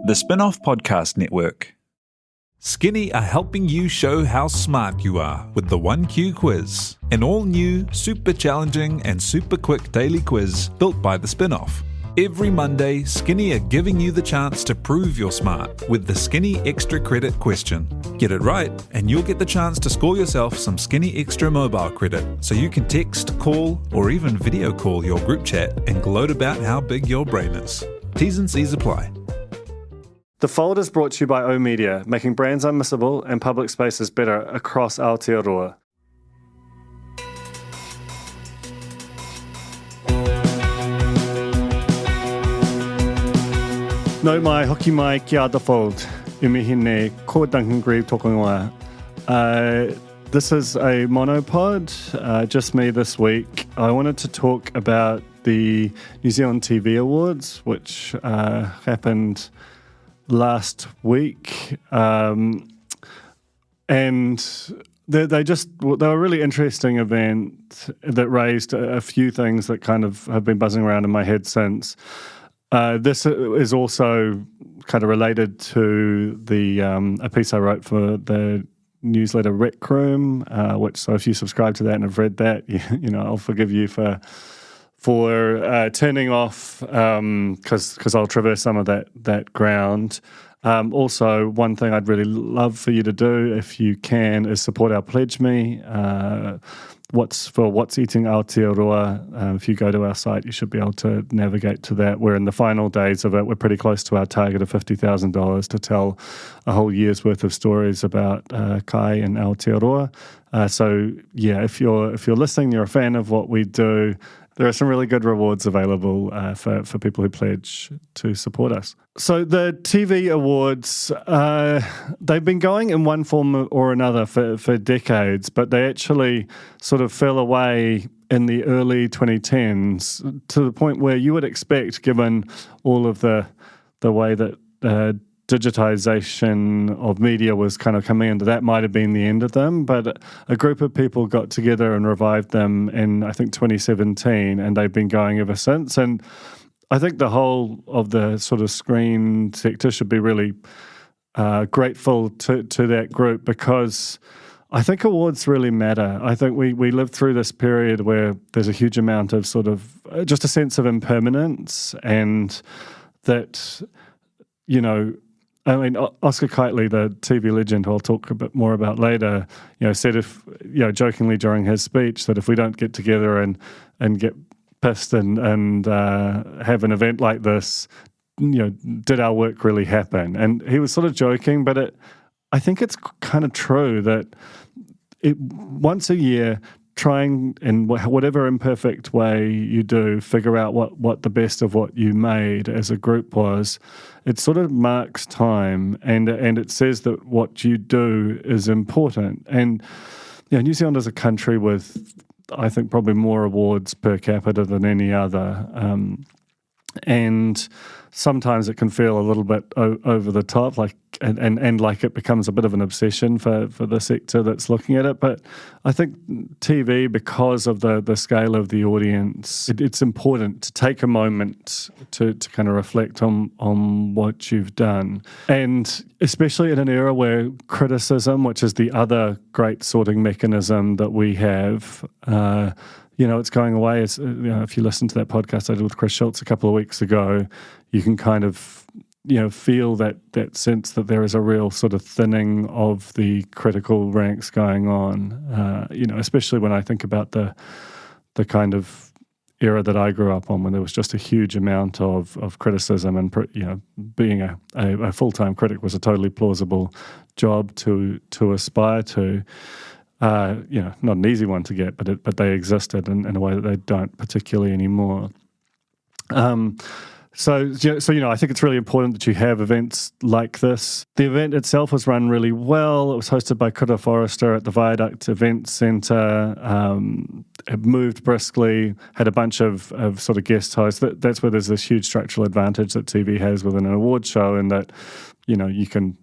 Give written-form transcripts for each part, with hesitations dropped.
The Spin-Off Podcast Network. Skinny are helping you show how smart you are with the 1Q quiz, an all-new, super challenging and super quick daily quiz built by the Spin-Off. Every Monday, Skinny are giving you the chance to prove you're smart with the Skinny Extra Credit question. Get it right, and you'll get the chance to score yourself some Skinny Extra mobile credit, so you can text, call, or even video call your group chat and gloat about how big your brain is. T's and C's apply. The Fold is brought to you by O-Media, making brands unmissable and public spaces better across Aotearoa. No mai, hoki mai ki a The Fold. E mihi ne, ko Duncan Greive tōku ingoa. This is a monopod, just me this week. I wanted to talk about the New Zealand TV Awards, which happened last week. And they were a really interesting event that raised a few things that kind of have been buzzing around in my head since. This is also kind of related to the a piece I wrote for the newsletter Rec Room, so if you subscribe to that and have read that, I'll forgive you for turning off, because I'll traverse some of that ground. Also, one thing I'd really love for you to do, if you can, is support our Pledge Me. What's Eating Aotearoa. If you go to our site, you should be able to navigate to that. We're in the final days of it. We're pretty close to our target of $50,000 to tell a whole year's worth of stories about kai and Aotearoa. So yeah, if you're listening, you're a fan of what we do, there are some really good rewards available for people who pledge to support us. So the TV awards, they've been going in one form or another for decades, but they actually sort of fell away in the early 2010s to the point where you would expect, given all of the way that digitization of media was kind of coming into, that might have been the end of them, but a group of people got together and revived them in, I think, 2017, and they've been going ever since. And I think the whole of the sort of screen sector should be really grateful to that group, because I think awards really matter. I think we lived through this period where there's a huge amount of sort of just a sense of impermanence, and that, I mean, Oscar Kitely, the TV legend, who I'll talk a bit more about later, said jokingly during his speech that if we don't get together and get pissed and have an event like this, did our work really happen? And he was sort of joking, but I think it's kind of true that once a year, trying in whatever imperfect way you do, figure out what the best of what you made as a group was. It sort of marks time, and it says that what you do is important. And New Zealand is a country with, I think, probably more awards per capita than any other. And sometimes it can feel a little bit over the top, and like it becomes a bit of an obsession for the sector that's looking at it. But I think TV, because of the scale of the audience, it's important to take a moment to kind of reflect on what you've done. And especially in an era where criticism, which is the other great sorting mechanism that we have, it's going away. If you listen to that podcast I did with Chris Schultz a couple of weeks ago, you can kind of, feel that sense that there is a real sort of thinning of the critical ranks going on. Especially when I think about the kind of era that I grew up on, when there was just a huge amount of criticism, and being a full-time critic was a totally plausible job to aspire to. Not an easy one to get, but they existed in a way that they don't particularly anymore. So I think it's really important that you have events like this. The event itself was run really well. It was hosted by Kura Forrester at the Viaduct Event Centre. It moved briskly, had a bunch of sort of guest hosts. That's where there's this huge structural advantage that TV has within an award show, in that, you can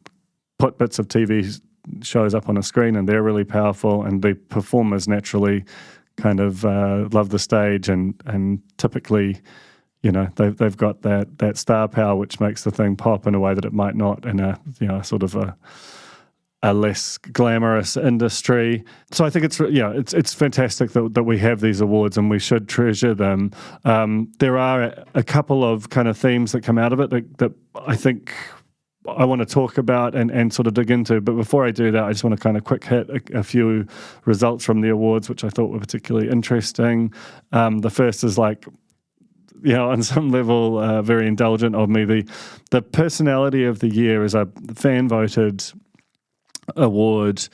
put bits of TV shows up on a screen and they're really powerful, and the performers naturally kind of love the stage, and typically they've got that star power which makes the thing pop in a way that it might not in a sort of a less glamorous industry. So I think it's fantastic that we have these awards and we should treasure them. There are a couple of kind of themes that come out of it that I think I want to talk about and sort of dig into. But before I do that, I just want to kind of quick hit a few results from the awards, which I thought were particularly interesting. The first is on some level, very indulgent of me. The personality of the year is a fan-voted award,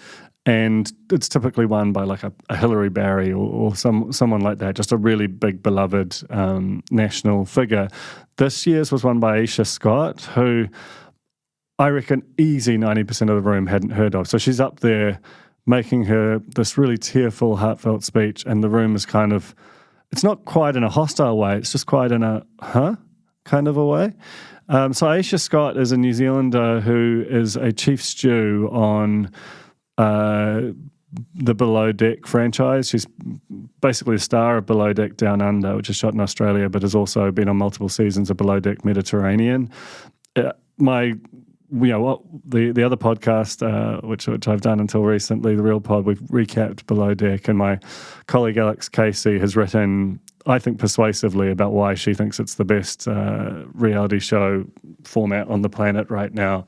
and it's typically won by a Hillary Barry or someone like that, just a really big beloved national figure. This year's was won by Aisha Scott, who I reckon easy 90% of the room hadn't heard of. So she's up there making this really tearful, heartfelt speech, and the room is kind of, it's not quite in a hostile way, it's just quite in a kind of a way. So Aisha Scott is a New Zealander who is a chief stew on the Below Deck franchise. She's basically the star of Below Deck Down Under, which is shot in Australia, but has also been on multiple seasons of Below Deck Mediterranean. The other podcast, which I've done until recently, The Real Pod, we've recapped Below Deck, and my colleague Alex Casey has written, I think persuasively, about why she thinks it's the best reality show format on the planet right now.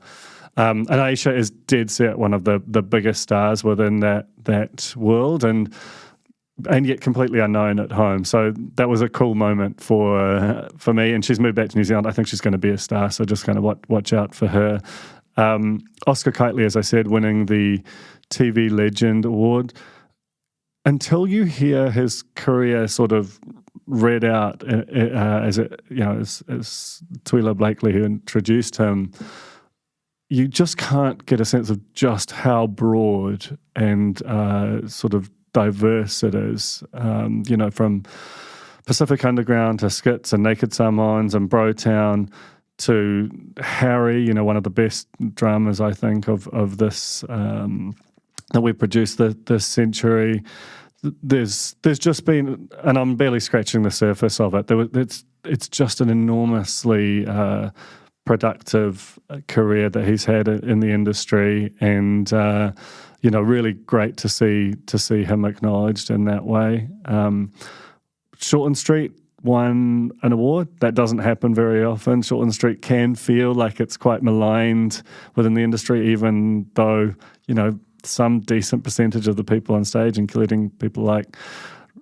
And Aisha is dead set one of the biggest stars within that world, and yet completely unknown at home. So that was a cool moment for me. And she's moved back to New Zealand. I think she's going to be a star. So just kind of watch out for her. Oscar Kitely, as I said, winning the TV Legend Award. Until you hear his career sort of read out as Twila Blakely, who introduced him, you just can't get a sense of just how broad and sort of diverse it is. From Pacific Underground to Skits and Naked Samoans and Brotown to Harry, one of the best dramas, I think, of this that we produced this century. There's just been, and I'm barely scratching the surface of it. It's just an enormously productive career that he's had in the industry, and really great to see him acknowledged in that way. Shortland Street won an award. That doesn't happen very often. Shortland Street can feel like it's quite maligned within the industry, even though some decent percentage of the people on stage, including people like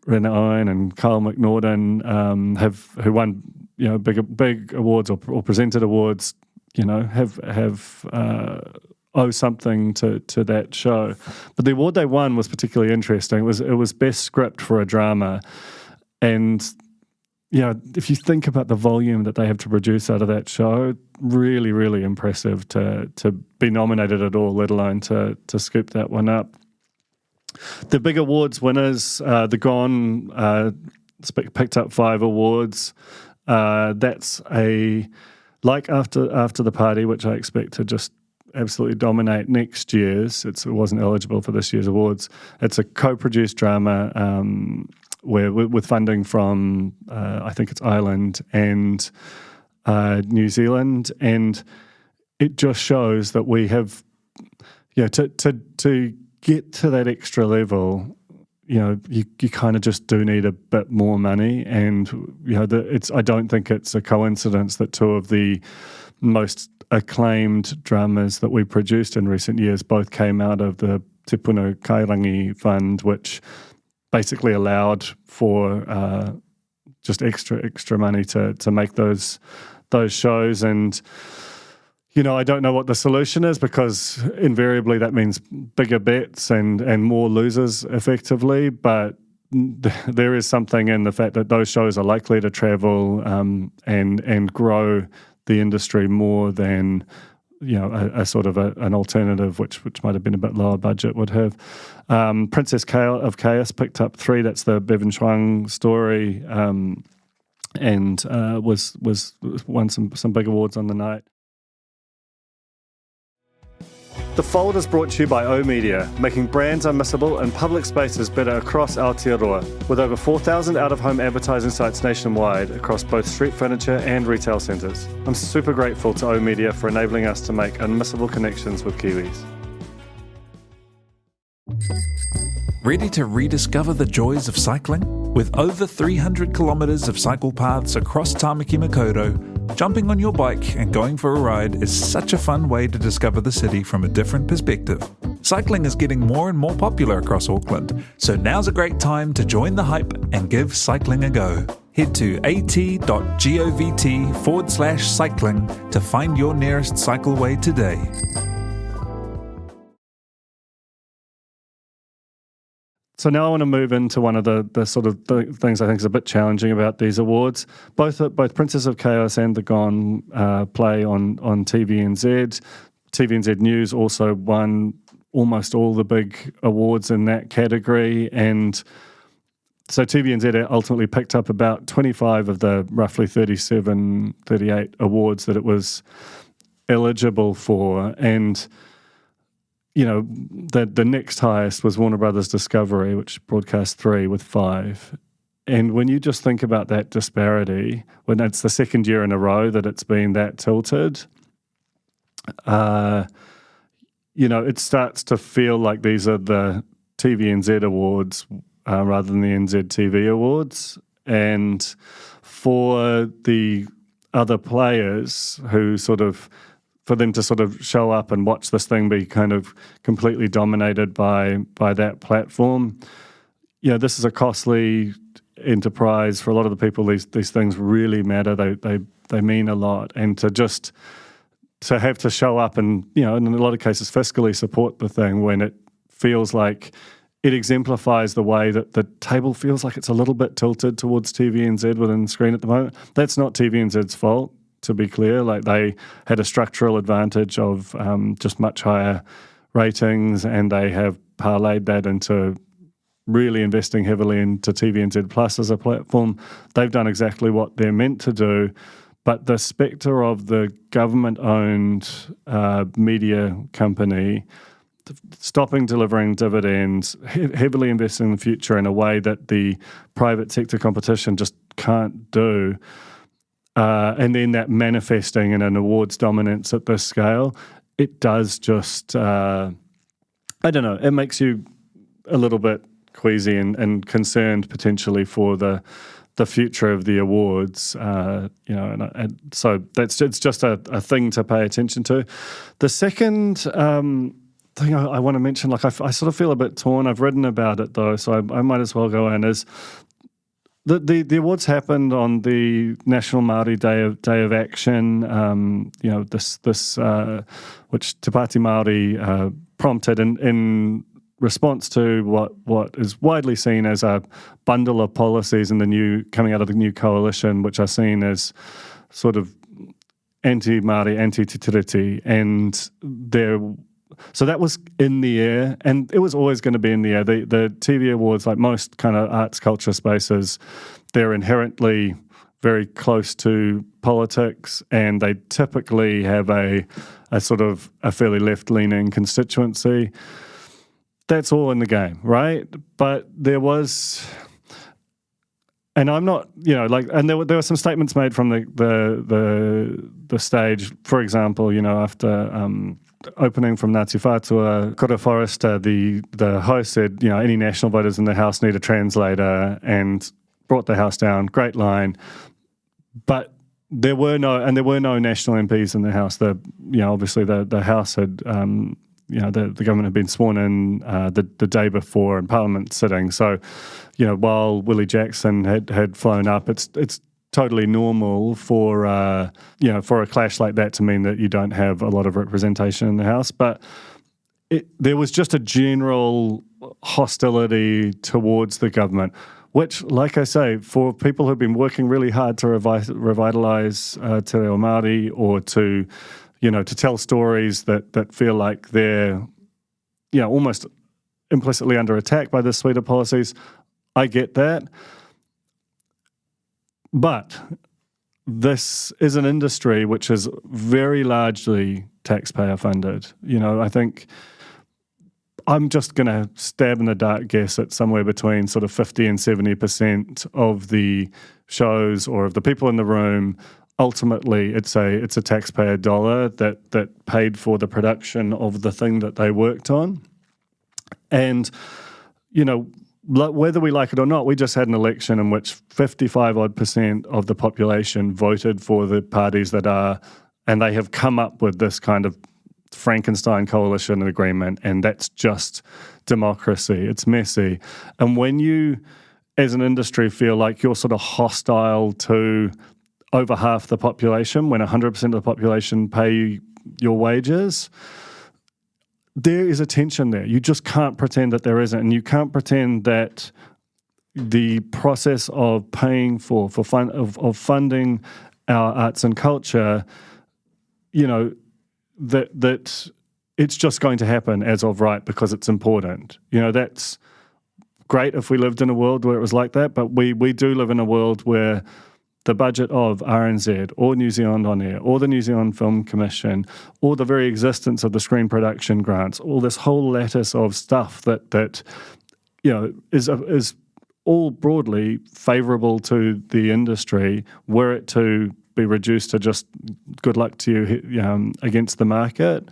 Rena Owen and Kyle McNaughton, who won big awards or presented awards, have owe something to that show. But the award they won was particularly interesting. It was best script for a drama, and if you think about the volume that they have to produce out of that show, really, really impressive to be nominated at all, let alone to scoop that one up. The big awards winners, The Gone picked up 5 awards. That's After the Party, which I expect to just absolutely dominate next year's. It wasn't eligible for this year's awards. It's a co-produced drama with funding from I think it's Ireland and New Zealand, and it just shows that we have to get to that extra level. You kind of just do need a bit more money, and I don't think it's a coincidence that 2 of the most acclaimed dramas that we produced in recent years both came out of the Te Puna Kairangi Fund, which basically allowed for just extra money to make those shows. And I don't know what the solution is, because invariably that means bigger bets and more losers effectively, but there is something in the fact that those shows are likely to travel and grow the industry more than a sort of an alternative which might have been a bit lower budget would have. Princess of Chaos picked up 3. That's the Bevan Schwang story, and won some big awards on the night. The Fold is brought to you by O Media, making brands unmissable and public spaces better across Aotearoa, with over 4,000 out-of-home advertising sites nationwide across both street furniture and retail centres. I'm super grateful to O Media for enabling us to make unmissable connections with Kiwis. Ready to rediscover the joys of cycling? With over 300 kilometres of cycle paths across Tāmaki Makaurau, jumping on your bike and going for a ride is such a fun way to discover the city from a different perspective. Cycling is getting more and more popular across Auckland, so now's a great time to join the hype and give cycling a go. Head to at.govt/cycling to find your nearest cycleway today. So now I want to move into one of the sort of things I think is a bit challenging about these awards. Both Princess of Chaos and The Gone play on TVNZ. TVNZ News also won almost all the big awards in that category. And so TVNZ ultimately picked up about 25 of the roughly 37, 38 awards that it was eligible for. And you know, the next highest was Warner Brothers Discovery, which broadcast 3 with 5. And when you just think about that disparity, when it's the second year in a row that it's been that tilted, it starts to feel like these are the TVNZ awards rather than the NZTV awards. And for the other players who for them to sort of show up and watch this thing be kind of completely dominated by that platform. You know, this is a costly enterprise for a lot of the people. These things really matter. They mean a lot, and to have to show up and, you know, in a lot of cases fiscally support the thing when it feels like it exemplifies the way that the table feels like it's a little bit tilted towards TVNZ within the screen at the moment. That's not TVNZ's fault, to be clear. Like, they had a structural advantage of just much higher ratings, and they have parlayed that into really investing heavily into TVNZ Plus as a platform. They've done exactly what they're meant to do, but the spectre of the government-owned media company stopping delivering dividends, heavily investing in the future in a way that the private sector competition just can't do, and then that manifesting in an awards dominance at this scale, it does just, I don't know, it makes you a little bit queasy and concerned potentially for the future of the awards, and so it's just a thing to pay attention to. The second thing I want to mention, like I sort of feel a bit torn. I've written about it though, so I might as well go in, is the awards happened on the National Māori Day of Action. This which Te Pāti Māori prompted in response to what is widely seen as a bundle of policies coming out of the new coalition, which are seen as sort of anti-Māori, anti-te tiriti, and so that was in the air, and it was always going to be in the air. The TV awards, like most kind of arts culture spaces, they're inherently very close to politics, and they typically have a sort of a fairly left-leaning constituency. That's all in the game, right? But there was, and I'm not, and there were some statements made from the stage. For example, after opening from Ngāti Whātua, Kura Forrester, the host said, any national voters in the House need a translator, and brought the House down. Great line. But there were no national MPs in the House. Obviously the House had, the government had been sworn in the day before in Parliament sitting. So, while Willie Jackson had flown up, it's totally normal for a clash like that to mean that you don't have a lot of representation in the House. But there was just a general hostility towards the government, which, like I say, for people who've been working really hard to revitalise Te Reo Māori, or to tell stories that feel like they're, almost implicitly under attack by this suite of policies, I get that. But this is an industry which is very largely taxpayer funded. I think I'm just going to stab in the dark guess at somewhere between sort of 50 and 70% of the shows or of the people in the room. Ultimately, it's a taxpayer dollar that paid for the production of the thing that they worked on. And, whether we like it or not, we just had an election in which 55% of the population voted for the parties and they have come up with this kind of Frankenstein coalition agreement, and that's just democracy. It's messy. And when you, as an industry, feel like you're sort of hostile to over half the population, when 100% of the population pay your wages, there is a tension there. You just can't pretend that there isn't, and you can't pretend that the process of paying for funding our arts and culture, that it's just going to happen as of right because it's important. That's great if we lived in a world where it was like that, but we do live in a world where the budget of RNZ or New Zealand On Air or the New Zealand Film Commission or the very existence of the screen production grants, all this whole lattice of stuff that is all broadly favourable to the industry, were it to be reduced to just good luck to you against the market,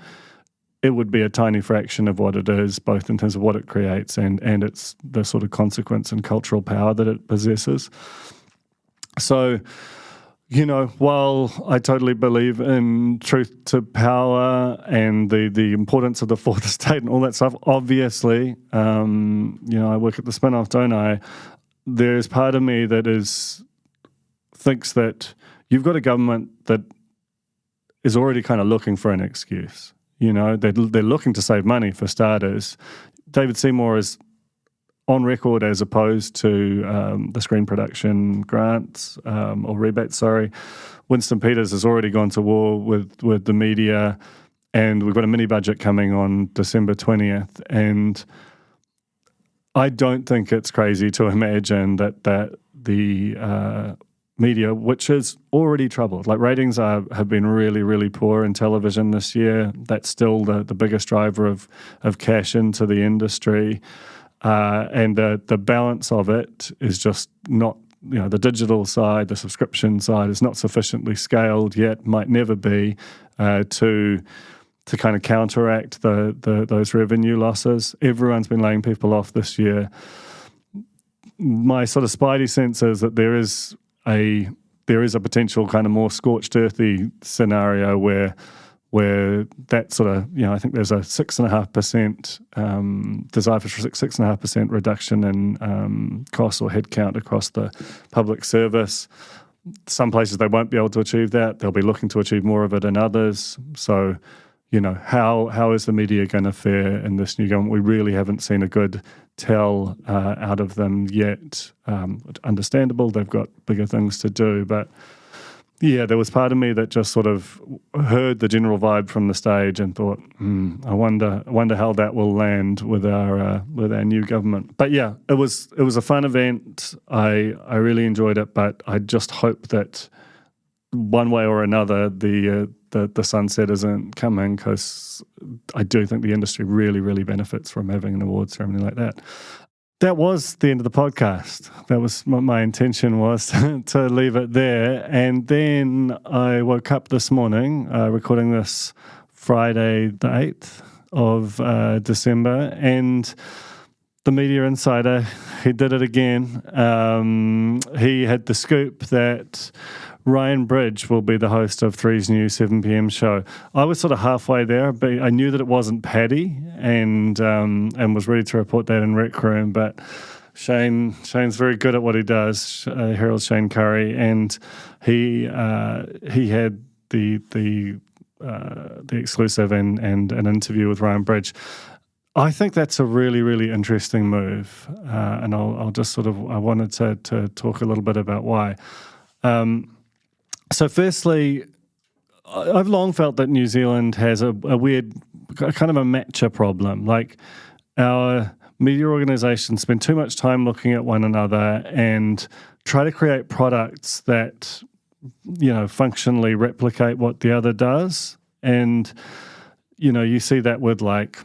it would be a tiny fraction of what it is, both in terms of what it creates and it's the sort of consequence and cultural power that it possesses. So, while I totally believe in truth to power and the importance of the fourth estate and all that stuff, obviously, I work at the Spin-Off, don't I? There's part of me that thinks that you've got a government that is already kind of looking for an excuse. They're looking to save money for starters. David Seymour is on record as opposed to the screen production grants or rebates, sorry. Winston Peters has already gone to war with the media, and we've got a mini budget coming on December 20th. And I don't think it's crazy to imagine that the media, which is already troubled, like ratings have been really, really poor in television this year. That's still the biggest driver of cash into the industry. And the balance of it is just not, the digital side, the subscription side is not sufficiently scaled yet, might never be, to kind of counteract those revenue losses. Everyone's been laying people off this year. My sort of spidey sense is that there is a potential kind of more scorched earthy scenario where that sort of, I think there's a 6.5% desire for 6.5% reduction in cost or headcount across the public service. Some places they won't be able to achieve that. They'll be looking to achieve more of it in others. So, how is the media going to fare in this new government? We really haven't seen a good tell out of them yet. Understandable, they've got bigger things to do, but yeah, there was part of me that just sort of heard the general vibe from the stage and thought, I wonder how that will land with our new government. But yeah, it was a fun event. I really enjoyed it, but I just hope that one way or another the sunset isn't coming, because I do think the industry really, really benefits from having an awards ceremony like that. That was the end of the podcast. That was what my intention was, to leave it there. And then I woke up this morning, recording this Friday the 8th of December, and the media insider, he did it again. He had the scoop that Ryan Bridge will be the host of 3's new 7 p.m. show. I was sort of halfway there, but I knew that it wasn't Paddy, and was ready to report that in Rec Room. But Shane's very good at what he does. Herald Shane Curry, and he had the exclusive and an interview with Ryan Bridge. I think that's a really, really interesting move, and I'll just I wanted to talk a little bit about why. So firstly, I've long felt that New Zealand has a weird, kind of a matcha problem. Like, our media organisations spend too much time looking at one another and try to create products that, functionally replicate what the other does. And, you see that with like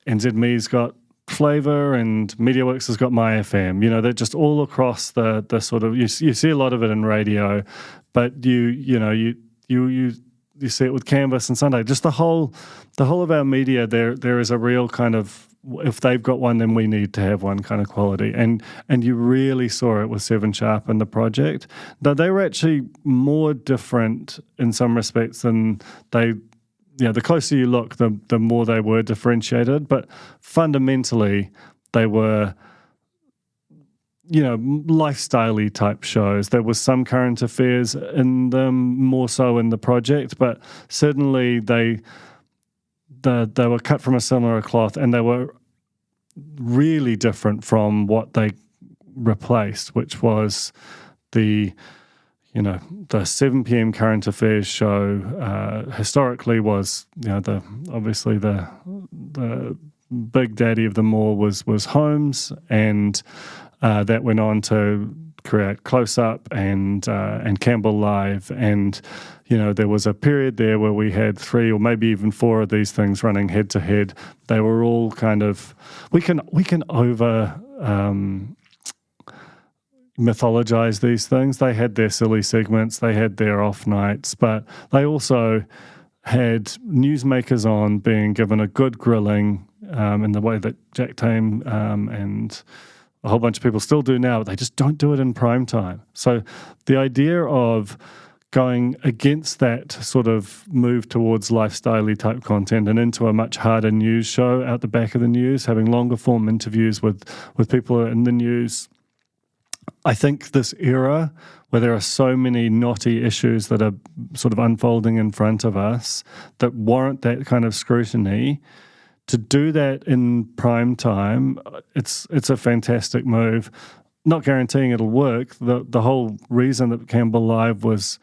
NZME's got Flavour and MediaWorks has got My FM. They're just all across the sort of, you see a lot of it in radio, but you see it with Canvas and Sunday. Just the whole of our media, there is a real kind of, if they've got one, then we need to have one kind of quality. And you really saw it with 7 Sharp and the project. Now, they were actually more different in some respects than the closer you look, the more they were differentiated. But fundamentally, they were, lifestyle-y type shows. There was some current affairs in them, more so in the project, but certainly they were cut from a similar cloth, and they were really different from what they replaced, which was the 7 p.m. current affairs show. Historically was, the big daddy of them all was Holmes, and that went on to create Close Up and Campbell Live, and there was a period there where we had 3 or maybe even 4 of these things running head to head. They were all kind of, we can over mythologize these things. They had their silly segments, they had their off nights, but they also had newsmakers on being given a good grilling in the way that Jack Tame and a whole bunch of people still do now. But they just don't do it in prime time. So the idea of going against that sort of move towards lifestyle-y type content and into a much harder news show out the back of the news, having longer form interviews with people in the news. I think this era where there are so many knotty issues that are sort of unfolding in front of us that warrant that kind of scrutiny, to do that in prime time, it's a fantastic move. Not guaranteeing it'll work. The whole reason that Campbell Live was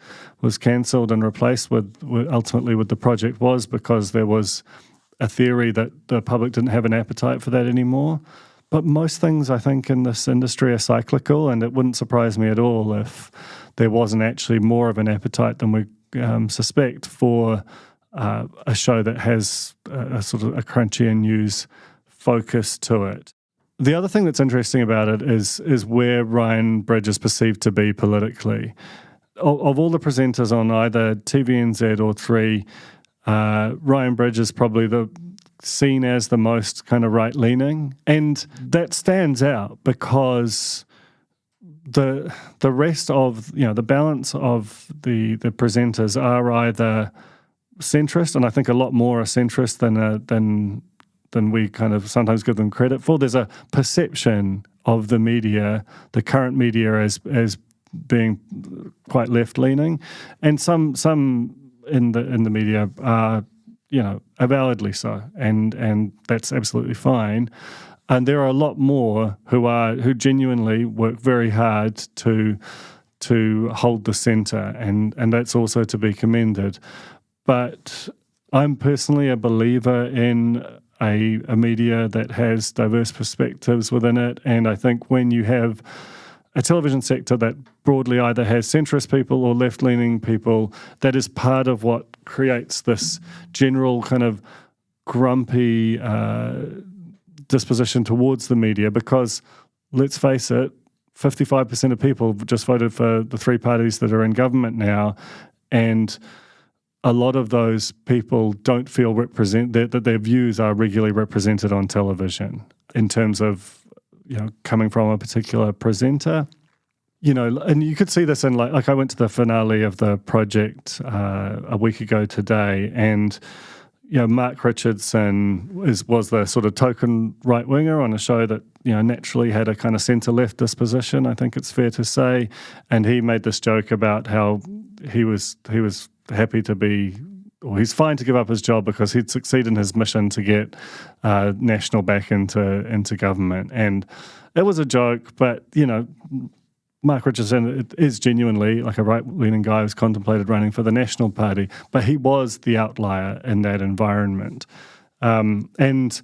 cancelled and replaced with ultimately with the project was because there was a theory that the public didn't have an appetite for that anymore. But most things, I think, in this industry are cyclical, and it wouldn't surprise me at all if there wasn't actually more of an appetite than we suspect for a show that has a sort of a crunchier news focus to it. The other thing that's interesting about it is where Ryan Bridge is perceived to be politically. Of all the presenters on either TVNZ or 3, Ryan Bridge is probably seen as the most kind of right-leaning, and that stands out because the rest of the balance of the presenters are either centrist, and I think a lot more are centrist than we kind of sometimes give them credit for. There's a perception of the media, the current media, as being quite left-leaning, and some in the media are avowedly so, and that's absolutely fine. And there are a lot more who genuinely work very hard to hold the centre, and that's also to be commended. But I'm personally a believer in a media that has diverse perspectives within it, and I think when you have a television sector that broadly either has centrist people or left-leaning people, that is part of what creates this general kind of grumpy disposition towards the media, because, let's face it, 55% of people just voted for the 3 parties that are in government now, and a lot of those people don't feel that their views are regularly represented on television in terms of coming from a particular presenter. And you could see this in like I went to the finale of the project a week ago today, and Mark Richardson was the sort of token right winger on a show that naturally had a kind of centre left disposition, I think it's fair to say, and he made this joke about how he was happy to be, or he's fine to give up his job because he'd succeed in his mission to get National back into government. And it was a joke, but Mark Richardson is genuinely like a right-leaning guy who's contemplated running for the National Party, but he was the outlier in that environment. And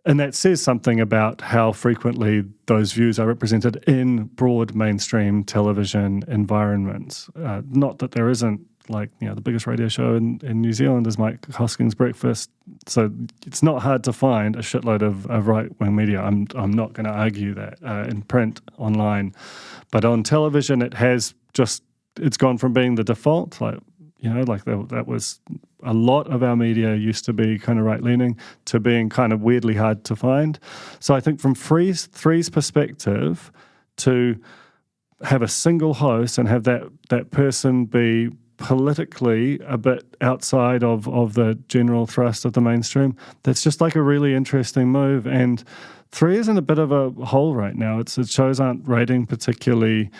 And that says something about how frequently those views are represented in broad mainstream television environments. Not that there isn't, the biggest radio show in New Zealand is Mike Hosking's Breakfast. So it's not hard to find a shitload of right-wing media. I'm not going to argue that in print, online. But on television, it's gone from being the default, that was a lot of our media used to be kind of right-leaning to being kind of weirdly hard to find. So I think from Three's perspective, to have a single host and have that person be politically a bit outside of the general thrust of the mainstream, that's just like a really interesting move. And Three is in a bit of a hole right now. Its shows aren't rating particularly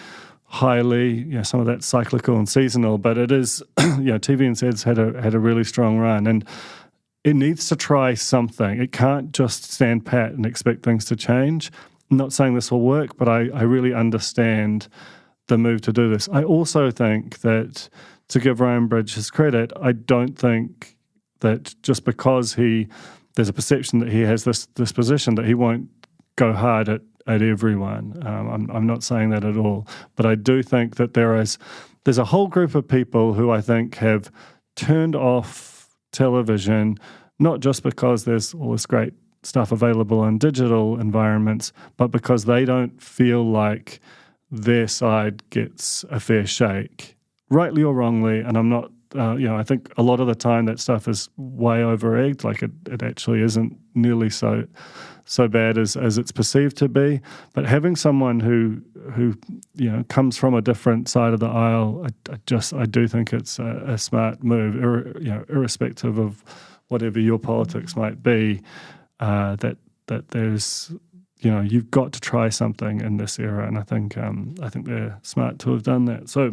highly, some of that's cyclical and seasonal, but it is, TVNZ's had a really strong run, and it needs to try something. It can't just stand pat and expect things to change. I'm not saying this will work, but I really understand the move to do this. I also think that, to give Ryan Bridge his credit, I don't think that just because there's a perception that he has this position, that he won't go hard at everyone. I'm not saying that at all, but I do think that there's a whole group of people who I think have turned off television, not just because there's all this great stuff available in digital environments, but because they don't feel like their side gets a fair shake, rightly or wrongly. And I'm not, I think a lot of the time that stuff is way over-egged, like it actually isn't nearly so bad as it's perceived to be. But having someone who comes from a different side of the aisle, I do think it's a smart move, irrespective of whatever your politics might be. That there's you've got to try something in this era, and I think they're smart to have done that. So.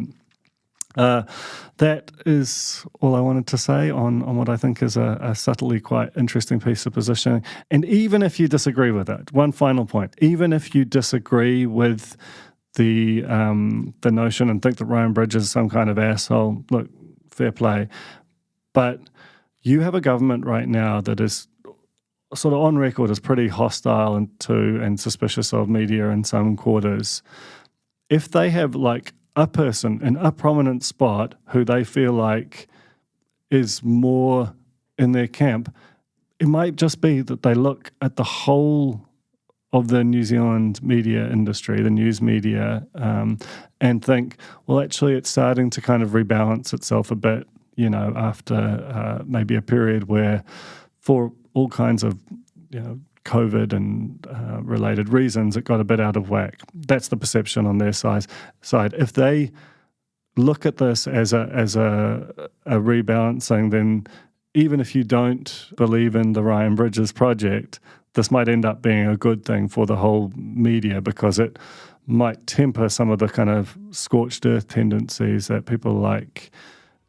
That is all I wanted to say on what I think is a subtly quite interesting piece of positioning. And even if you disagree with it, one final point, even if you disagree with the notion and think that Ryan Bridge is some kind of asshole, look, fair play. But you have a government right now that is sort of on record as pretty hostile and suspicious of media in some quarters. If they have a person in a prominent spot who they feel like is more in their camp, it might just be that they look at the whole of the New Zealand media industry, the news media, and think, well, actually it's starting to kind of rebalance itself a bit, after maybe a period where, for all kinds of, COVID and related reasons, it got a bit out of whack. That's the perception on their side. If they look at this as a rebalancing, then even if you don't believe in the Ryan Bridges project, this might end up being a good thing for the whole media, because it might temper some of the kind of scorched earth tendencies that people like,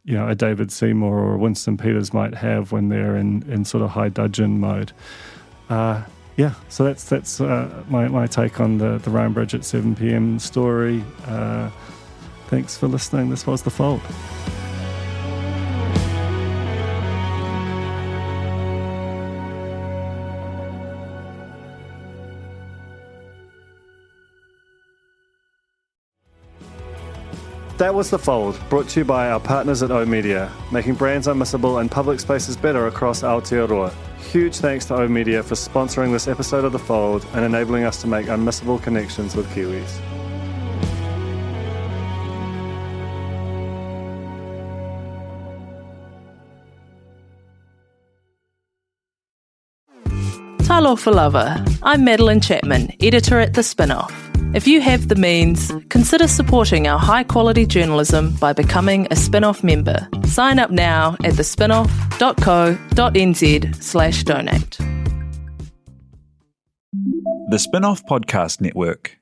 a David Seymour or Winston Peters might have when they're in sort of high dudgeon mode. So that's my take on the Ryan Bridge at 7 p.m. story. Thanks for listening. This was The Fold. That was The Fold, brought to you by our partners at oOh!media, making brands unmissable and public spaces better across Aotearoa. Huge thanks to oOh!media for sponsoring this episode of The Fold and enabling us to make unmissable connections with Kiwis. Talofa lover, I'm Madeline Chapman, editor at The Spinoff. If you have the means, consider supporting our high-quality journalism by becoming a Spinoff member. Sign up now at thespinoff.co.nz/donate. The Spinoff Podcast Network.